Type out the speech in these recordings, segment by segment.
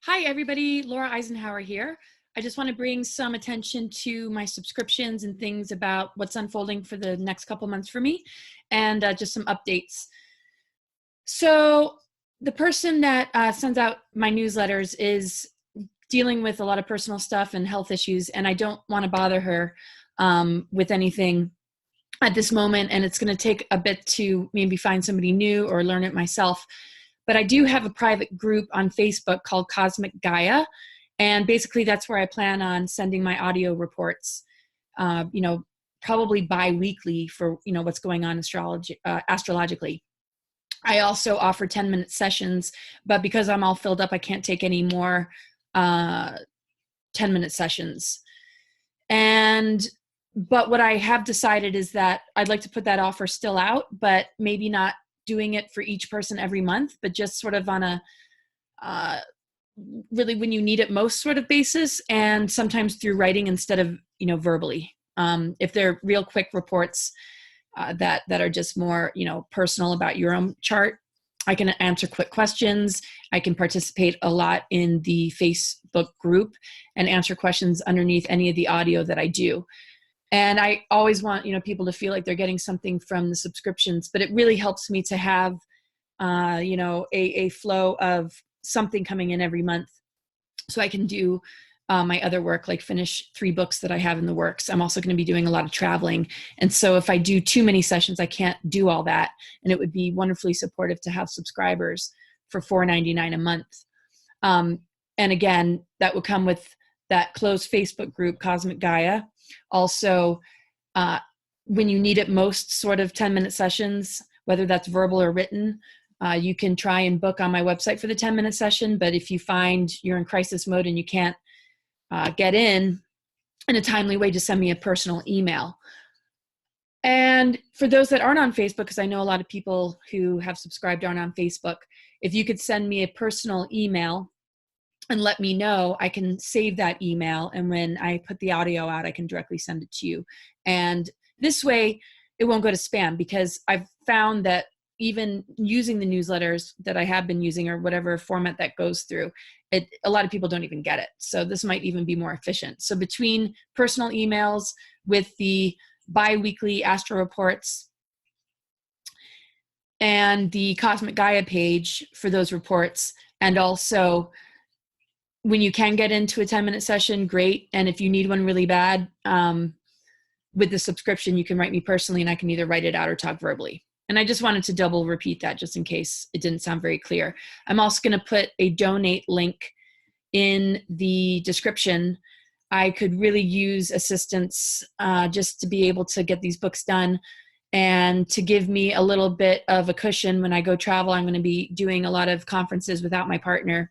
Hi, everybody. Laura Eisenhower here. I just want to bring some attention to my subscriptions and things about what's unfolding for the next couple months for me, and just some updates. So the person that sends out my newsletters is dealing with a lot of personal stuff and health issues, and I don't want to bother her with anything at this moment, and it's going to take a bit to maybe find somebody new or learn it myself. But I do have a private group on Facebook called Cosmic Gaia. And basically that's where I plan on sending my audio reports, probably bi-weekly for, what's going on astrologically. I also offer 10-minute sessions, but because I'm all filled up, I can't take any more 10-minute sessions. But what I have decided is that I'd like to put that offer still out, but maybe not doing it for each person every month, but just sort of on a really when you need it most sort of basis, and sometimes through writing instead of verbally. If they're real quick reports that are just more personal about your own chart, I can answer quick questions. I can participate a lot in the Facebook group and answer questions underneath any of the audio that I do. And I always want, people to feel like they're getting something from the subscriptions, but it really helps me to have, a flow of something coming in every month so I can do my other work, like finish 3 books that I have in the works. I'm also going to be doing a lot of traveling. And so if I do too many sessions, I can't do all that. And it would be wonderfully supportive to have subscribers for $4.99 a month. And again, that would come with that closed Facebook group, Cosmic Gaia. Also, when you need it most, sort of 10-minute sessions, whether that's verbal or written, you can try and book on my website for the 10-minute session. But if you find you're in crisis mode and you can't get in a timely way, just send me a personal email. And for those that aren't on Facebook, because I know a lot of people who have subscribed aren't on Facebook, if you could send me a personal email and let me know, I can save that email. And when I put the audio out, I can directly send it to you. And this way it won't go to spam, because I've found that even using the newsletters that I have been using, or whatever format that goes through it, a lot of people don't even get it. So this might even be more efficient. So between personal emails with the bi-weekly astro reports and the Cosmic Gaia page for those reports, and also when you can get into a 10-minute session, great. And if you need one really bad, with the subscription, you can write me personally and I can either write it out or talk verbally. And I just wanted to double repeat that just in case it didn't sound very clear. I'm also going to put a donate link in the description. I could really use assistance just to be able to get these books done and to give me a little bit of a cushion when I go travel. I'm going to be doing a lot of conferences without my partner,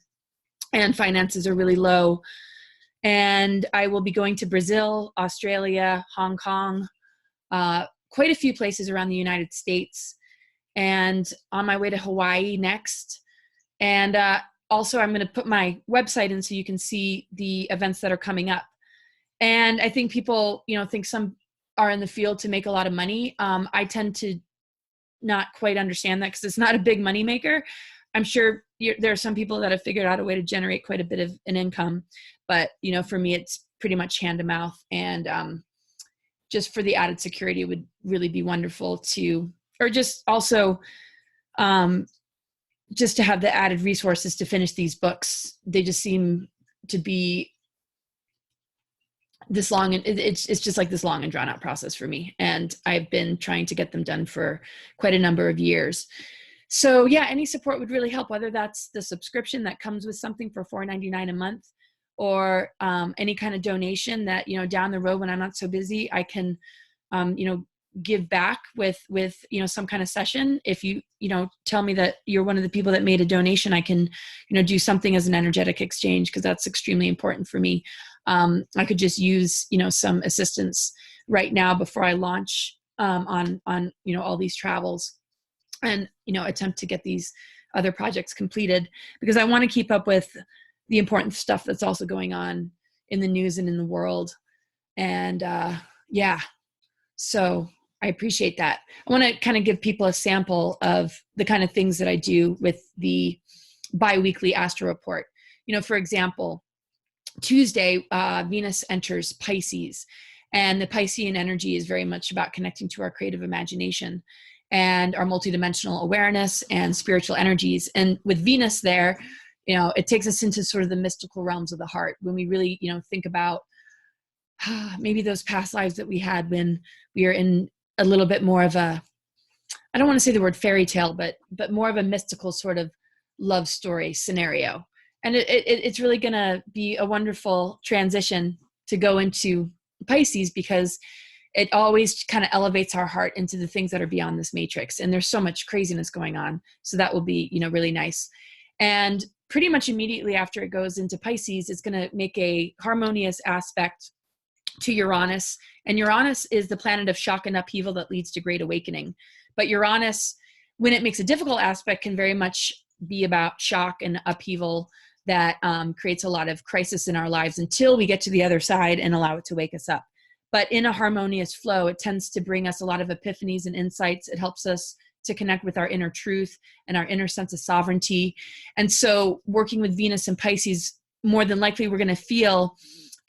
and finances are really low. And I will be going to Brazil, Australia, Hong Kong, quite a few places around the United States, and on my way to Hawaii next. And also I'm going to put my website in so you can see the events that are coming up. And I think people, think some are in the field to make a lot of money. I tend to not quite understand that because it's not a big money maker. I'm sure there are some people that have figured out a way to generate quite a bit of an income, but for me, it's pretty much hand to mouth. And just for the added security, it would really be wonderful to, or just also just to have the added resources to finish these books. They just seem to be this long, and it's just like this long and drawn out process for me. And I've been trying to get them done for quite a number of years. So yeah, any support would really help, whether that's the subscription that comes with something for $4.99 a month, or any kind of donation that, down the road when I'm not so busy, I can, give back with some kind of session. If you, tell me that you're one of the people that made a donation, I can, do something as an energetic exchange, because that's extremely important for me. I could just use, some assistance right now before I launch on all these travels, and attempt to get these other projects completed, because I want to keep up with the important stuff that's also going on in the news and in the world. And so I appreciate that. I want to kind of give people a sample of the kind of things that I do with the bi-weekly astro report. For example, Tuesday, Venus enters Pisces, and the Piscean energy is very much about connecting to our creative imagination and our multidimensional awareness and spiritual energies. And with Venus there, it takes us into sort of the mystical realms of the heart when we really, think about maybe those past lives that we had when we are in a little bit more of a, I don't want to say the word fairy tale, but more of a mystical sort of love story scenario. And it's really going to be a wonderful transition to go into Pisces, because it always kind of elevates our heart into the things that are beyond this matrix. And there's so much craziness going on. So that will be, really nice. And pretty much immediately after it goes into Pisces, it's going to make a harmonious aspect to Uranus. And Uranus is the planet of shock and upheaval that leads to great awakening. But Uranus, when it makes a difficult aspect, can very much be about shock and upheaval that creates a lot of crisis in our lives until we get to the other side and allow it to wake us up. But in a harmonious flow, it tends to bring us a lot of epiphanies and insights. It helps us to connect with our inner truth and our inner sense of sovereignty. And so working with Venus and Pisces, more than likely we're going to feel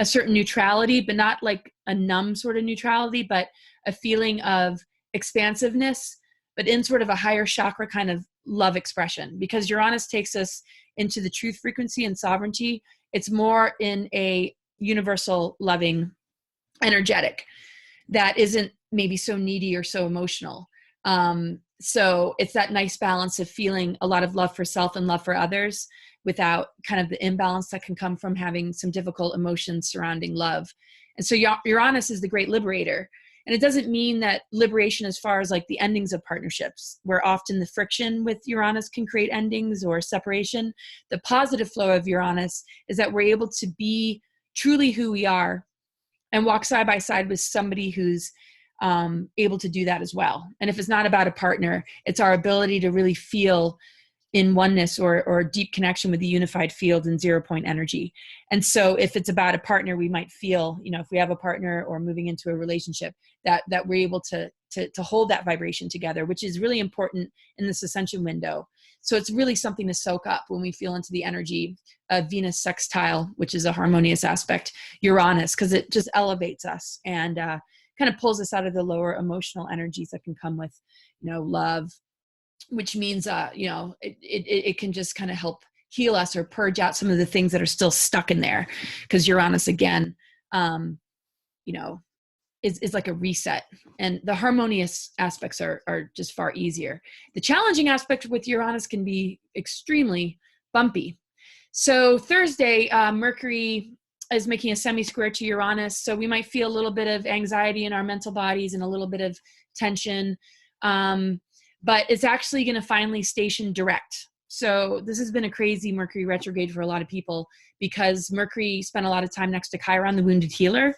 a certain neutrality, but not like a numb sort of neutrality, but a feeling of expansiveness, but in sort of a higher chakra kind of love expression. Because Uranus takes us into the truth frequency and sovereignty. It's more in a universal loving energetic that isn't maybe so needy or so emotional. So it's that nice balance of feeling a lot of love for self and love for others without kind of the imbalance that can come from having some difficult emotions surrounding love. And so Uranus is the great liberator. And it doesn't mean that liberation as far as like the endings of partnerships, where often the friction with Uranus can create endings or separation. The positive flow of Uranus is that we're able to be truly who we are and walk side by side with somebody who's able to do that as well. And if it's not about a partner, it's our ability to really feel in oneness or deep connection with the unified field and 0 point energy. And so if it's about a partner, we might feel, if we have a partner or moving into a relationship, that we're able to hold that vibration together, which is really important in this ascension window. So it's really something to soak up when we feel into the energy of Venus sextile, which is a harmonious aspect, Uranus, because it just elevates us and kind of pulls us out of the lower emotional energies that can come with, love, which means, it can just kind of help heal us or purge out some of the things that are still stuck in there. Because Uranus, again, is like a reset. And the harmonious aspects are just far easier. The challenging aspect with Uranus can be extremely bumpy. So Thursday, Mercury is making a semi-square to Uranus. So we might feel a little bit of anxiety in our mental bodies and a little bit of tension. But it's actually going to finally station direct. So this has been a crazy Mercury retrograde for a lot of people because Mercury spent a lot of time next to Chiron, the wounded healer.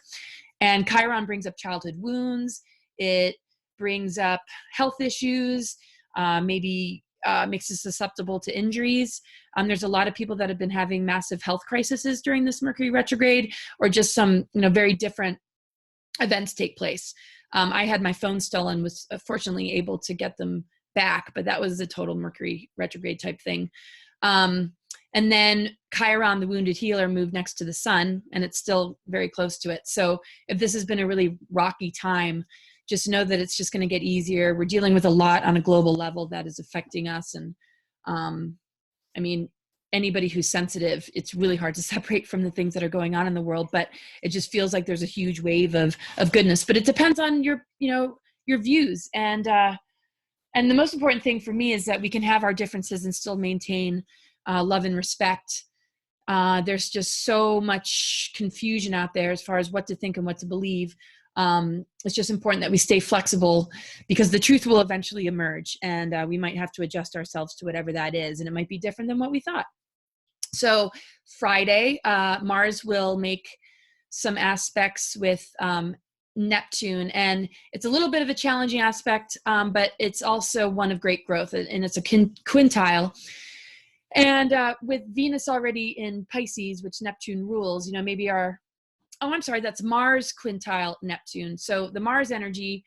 And Chiron brings up childhood wounds. It brings up health issues, maybe makes us susceptible to injuries. There's a lot of people that have been having massive health crises during this Mercury retrograde, or just some, very different events take place. I had my phone stolen, was fortunately able to get them back, but that was a total Mercury retrograde type thing. And then Chiron, the wounded healer, moved next to the sun, and it's still very close to it. So if this has been a really rocky time, just know that it's just going to get easier. We're dealing with a lot on a global level that is affecting us. And anybody who's sensitive, it's really hard to separate from the things that are going on in the world, but it just feels like there's a huge wave of goodness. But it depends on your views. And the most important thing for me is that we can have our differences and still maintain love and respect. There's just so much confusion out there as far as what to think and what to believe. It's just important that we stay flexible, because the truth will eventually emerge, and we might have to adjust ourselves to whatever that is. And it might be different than what we thought. So Friday, Mars will make some aspects with Neptune, and it's a little bit of a challenging aspect, but it's also one of great growth, and it's a quintile. And with Venus already in Pisces, which Neptune rules, maybe that's Mars quintile Neptune. So the Mars energy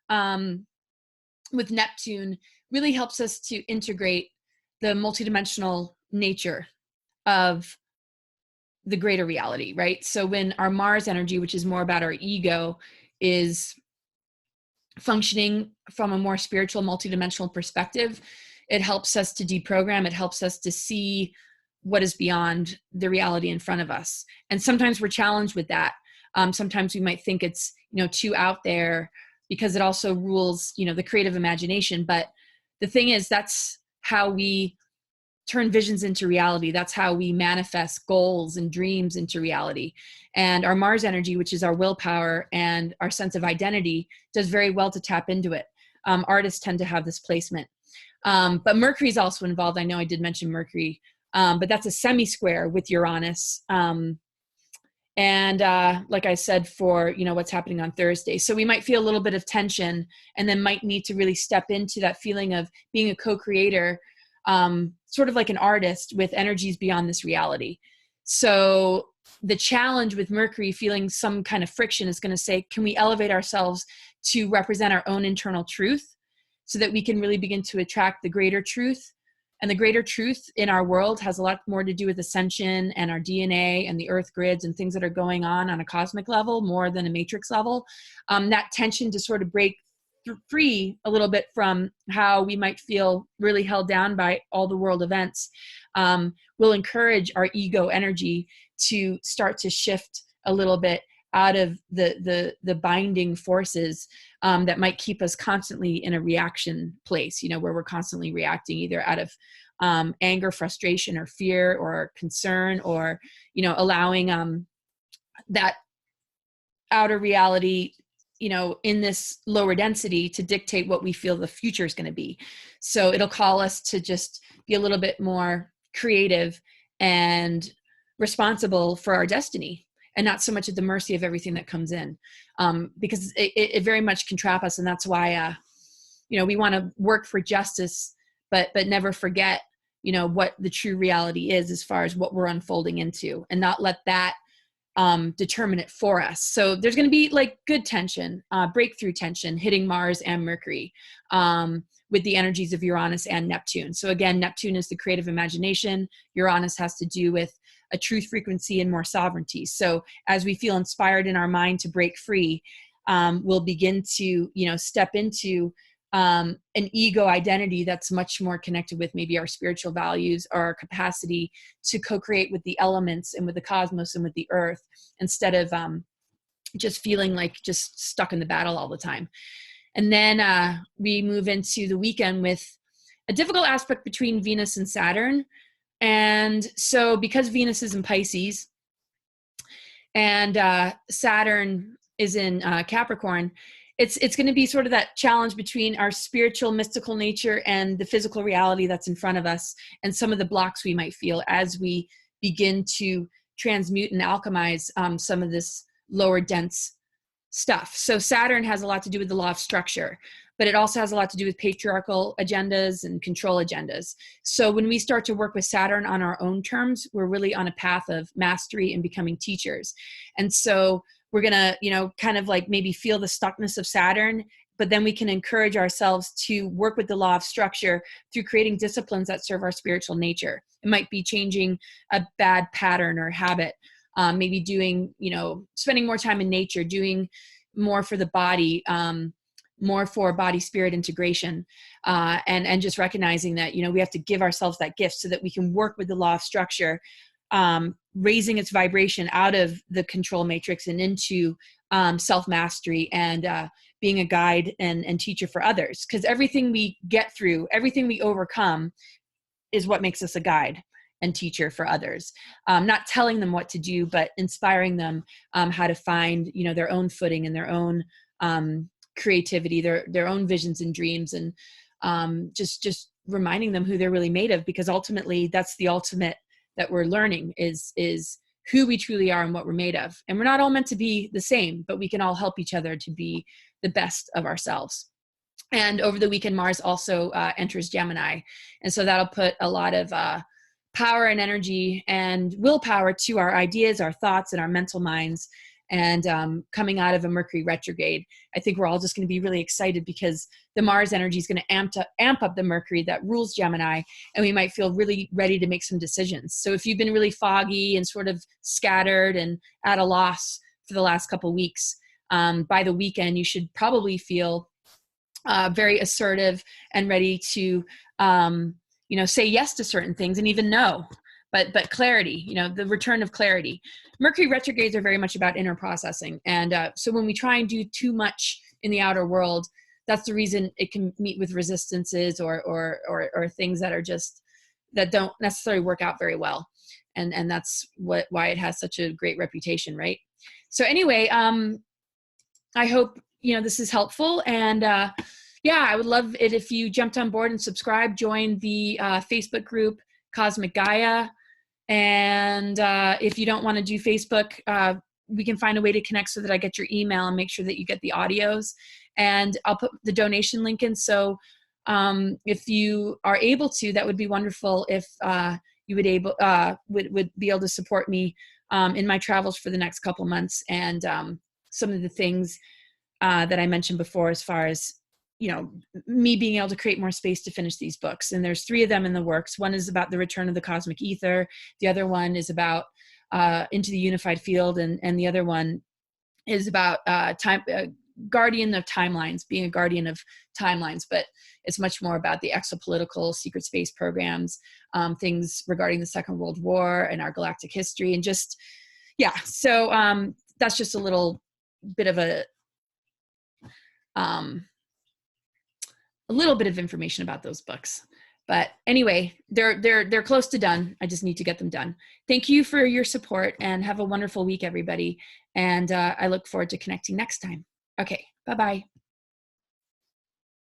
with Neptune really helps us to integrate the multidimensional nature of the greater reality, right? So when our Mars energy, which is more about our ego, is functioning from a more spiritual, multidimensional perspective, it helps us to deprogram. It helps us to see what is beyond the reality in front of us. And sometimes we're challenged with that. Sometimes we might think it's, too out there, because it also rules, the creative imagination. But the thing is, that's how we turn visions into reality. That's how we manifest goals and dreams into reality. And our Mars energy, which is our willpower and our sense of identity, does very well to tap into it. Artists tend to have this placement. But Mercury is also involved. I know I did mention Mercury, but that's a semi-square with Uranus. And like I said, for, what's happening on Thursday. So we might feel a little bit of tension, and then might need to really step into that feeling of being a co-creator, sort of like an artist with energies beyond this reality. So the challenge with Mercury feeling some kind of friction is going to say, can we elevate ourselves to represent our own internal truth so that we can really begin to attract the greater truth? And the greater truth in our world has a lot more to do with ascension and our DNA and the earth grids and things that are going on a cosmic level more than a matrix level. That tension to sort of break free a little bit from how we might feel really held down by all the world events, will encourage our ego energy to start to shift a little bit out of the binding forces that might keep us constantly in a reaction place, where we're constantly reacting either out of anger, frustration, or fear, or concern, or, allowing that outer reality, in this lower density to dictate what we feel the future is going to be. So it'll call us to just be a little bit more creative and responsible for our destiny, and not so much at the mercy of everything that comes in, because it very much can trap us. And that's why, we want to work for justice, but never forget, what the true reality is as far as what we're unfolding into, and not let that determine it for us. So there's going to be like good tension, breakthrough tension hitting Mars and Mercury, with the energies of Uranus and Neptune. So again, Neptune is the creative imagination. Uranus has to do with a truth frequency and more sovereignty. So as we feel inspired in our mind to break free, we'll begin to, step into an ego identity that's much more connected with maybe our spiritual values or our capacity to co-create with the elements and with the cosmos and with the earth, instead of just feeling like just stuck in the battle all the time. And then we move into the weekend with a difficult aspect between Venus and Saturn. And so because Venus is in Pisces and Saturn is in Capricorn, it's going to be sort of that challenge between our spiritual, mystical nature and the physical reality that's in front of us, and some of the blocks we might feel as we begin to transmute and alchemize some of this lower dense stuff. So Saturn has a lot to do with the law of structure, but it also has a lot to do with patriarchal agendas and control agendas. So when we start to work with Saturn on our own terms, we're really on a path of mastery and becoming teachers. And so we're going to, kind of like maybe feel the stuckness of Saturn, but then we can encourage ourselves to work with the law of structure through creating disciplines that serve our spiritual nature. It might be changing a bad pattern or habit, maybe doing, spending more time in nature, doing more for the body, more for body spirit integration, and just recognizing that, we have to give ourselves that gift so that we can work with the law of structure, raising its vibration out of the control matrix and into self-mastery and being a guide and teacher for others. Because everything we get through, everything we overcome is what makes us a guide and teacher for others. Not telling them what to do, but inspiring them how to find, their own footing and their own creativity, their own visions and dreams, and just reminding them who they're really made of, because ultimately that's the ultimate that we're learning is who we truly are and what we're made of. And we're not all meant to be the same, but we can all help each other to be the best of ourselves. And over the weekend, Mars also enters Gemini. And so that'll put a lot of power and energy and willpower to our ideas, our thoughts, and our mental minds. and coming out of a Mercury retrograde. I think we're all just going to be really excited because the Mars energy is going to amp up the Mercury that rules Gemini, and we might feel really ready to make some decisions. So if you've been really foggy and sort of scattered and at a loss for the last couple of weeks, by the weekend, you should probably feel very assertive and ready to, say yes to certain things and even no. But clarity, the return of clarity. Mercury retrogrades are very much about inner processing. And so when we try and do too much in the outer world, that's the reason it can meet with resistances or things that are just, that don't necessarily work out very well. And that's why it has such a great reputation, right? So anyway, I hope, this is helpful. And I would love it if you jumped on board and subscribed, joined the Facebook group, Cosmic Gaia. And if you don't want to do Facebook, we can find a way to connect so that I get your email and make sure that you get the audios. And I'll put the donation link in. So if you are able to, that would be wonderful if you would be able to support me in my travels for the next couple months. And some of the things that I mentioned before, as far as me being able to create more space to finish these books. And there's 3 of them in the works. One is about the return of the cosmic ether. The other one is about into the unified field. And the other one is about guardian of timelines, being a guardian of timelines. But it's much more about the exopolitical secret space programs, things regarding the Second World War and our galactic history. And just, so that's just a little bit of a little bit of information about those books. But anyway, they're close to done. I just need to get them done. Thank you for your support, and have a wonderful week, everybody. And I look forward to connecting next time. Okay, bye-bye.